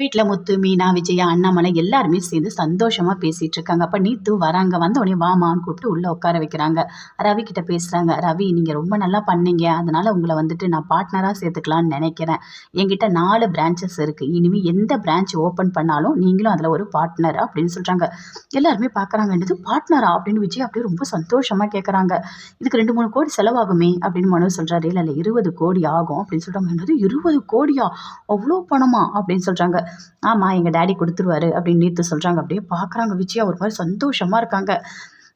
வீட்ல முத்து, மீனா, விஜயா, அண்ணாமலை எல்லாருமே சேர்ந்து சந்தோஷமா பேசிட்டு இருக்காங்க. அப்ப நீத்து வராங்க. வந்த உடனே வாமான்னு கூப்பிட்டு உள்ள உட்கார வைக்கிறாங்க. ரவி கிட்ட பேசுறாங்க. ரவி, நீங்க ரொம்ப நல்லா பண்ணீங்க. அதனால உங்கள வந்துட்டு நான் பார்ட்னரா சேர்த்துக்கலாம்னு நினைக்கிறேன். என்கிட்ட 4 பிரான்ச்சஸ் இருக்கு. இனிமே எந்த பிரான்ச் ஓப்பன் பண்ணாலும் நீங்களும் அதுல ஒரு பார்ட்னர் அப்படின்னு சொல்றாங்க. எல்லாருமே பார்க்கறாங்க. என்னது பார்ட்னரா அப்படின்னு விஜய் அப்படியே ரொம்ப சந்தோஷமா கேட்கறாங்க. இதுக்கு 2, 3 கோடி செலவாகுமே அப்படின்னு மனோஜ் சொல்றாரு. இல்ல இல்ல 20 கோடி ஆகும் அப்படின்னு சொல்றாங்க. என்னது 20 கோடியா? அவ்ளோ பணமா? அப்படின்னு சொல்றாங்க. ஆமா, எங்க டாடி குடுத்துருவாரு அப்படின்னு நீத்து சொல்றாங்க. அப்படியே பார்க்குறாங்க விஜயா ஒரு மாரி சந்தோஷமா இருக்காங்க.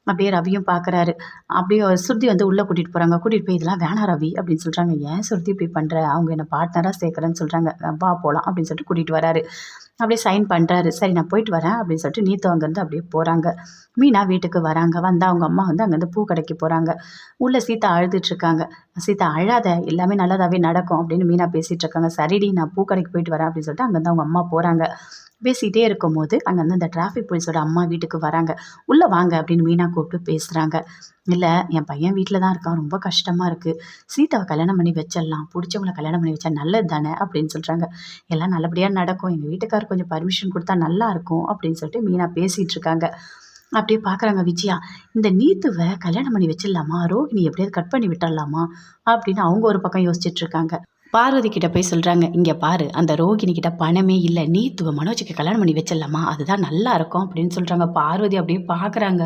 அப்படியே ரவியும் பார்க்குறாரு. அப்படியே சுருதி வந்து உள்ள கூட்டிட்டு போறாங்க. கூட்டிட்டு போய் இதெல்லாம் வேணாம் ரவி அப்படின்னு சொல்றாங்க. ஏன் சுருதி இப்படி பண்ற? அவங்க என்ன பார்ட்னரா சேர்க்குறேன்னு சொல்றாங்க. வா போலாம் அப்படின்னு சொல்லிட்டு கூட்டிட்டு வராரு. அப்படியே சைன் பண்றாரு. சரி நான் போயிட்டு வரேன் அப்படின்னு சொல்லிட்டு நீத்து அங்கேருந்து அப்படியே போறாங்க. மீனா வீட்டுக்கு வராங்க. வந்தா அவங்க அம்மா வந்து அங்கேருந்து பூ கடைக்கு போறாங்க. உள்ள சீதா அழுதுட்டு இருக்காங்க. சீதா அழாத, எல்லாமே நல்லதாவே நடக்கும் அப்படின்னு மீனா பேசிட்டு இருக்காங்க. சரிடி நான் பூ கடைக்கு போயிட்டு வரேன் அப்படின்னு சொல்லிட்டு அங்கேருந்து அவங்க அம்மா போறாங்க. பேசிட்டே இருக்கும்போது அங்கேருந்து அந்த டிராஃபிக் போலீஸோட அம்மா வீட்டுக்கு வராங்க. உள்ள வாங்க அப்படின்னு மீனா கூப்பிட்டு பேசுறாங்க. இல்ல என் பையன் வீட்ல தான் இருக்கான். ரொம்ப கஷ்டமா இருக்கு. சீதாவ கல்யாணம் பண்ணி வச்சிடலாம். புடிச்சவங்கள கல்யாணம் பண்ணி வச்சா நல்லது தானே அப்படின்னு சொல்றாங்க. எல்லாம் நல்லபடியா நடக்கும். எங்க வீட்டுக்காரர் கொஞ்சம் பர்மிஷன் குடுத்தா நல்லா இருக்கும் அப்படின்னு சொல்லிட்டு மீனா பேசிட்டு இருக்காங்க. அப்படியே பார்க்குறாங்க விஜயா. இந்த நீத்துவ கல்யாணம் பண்ணி வச்சிடலாமா? ரோகிணி எப்படியாவது கட் பண்ணி விட்டுறலாமா? அப்படின்னு அவங்க ஒரு பக்கம் யோசிச்சுட்டு இருக்காங்க. பார்வதி கிட்ட போய் சொல்றாங்க. இங்க பாரு, அந்த ரோகிணி கிட்ட பணமே இல்ல. நீத்துவ மனோஜுக்கு கல்யாணம் பண்ணி வச்சிடலாமா? அதுதான் நல்லா இருக்கும் அப்படின்னு சொல்றாங்க. பார்வதி அப்படியே பார்க்குறாங்க.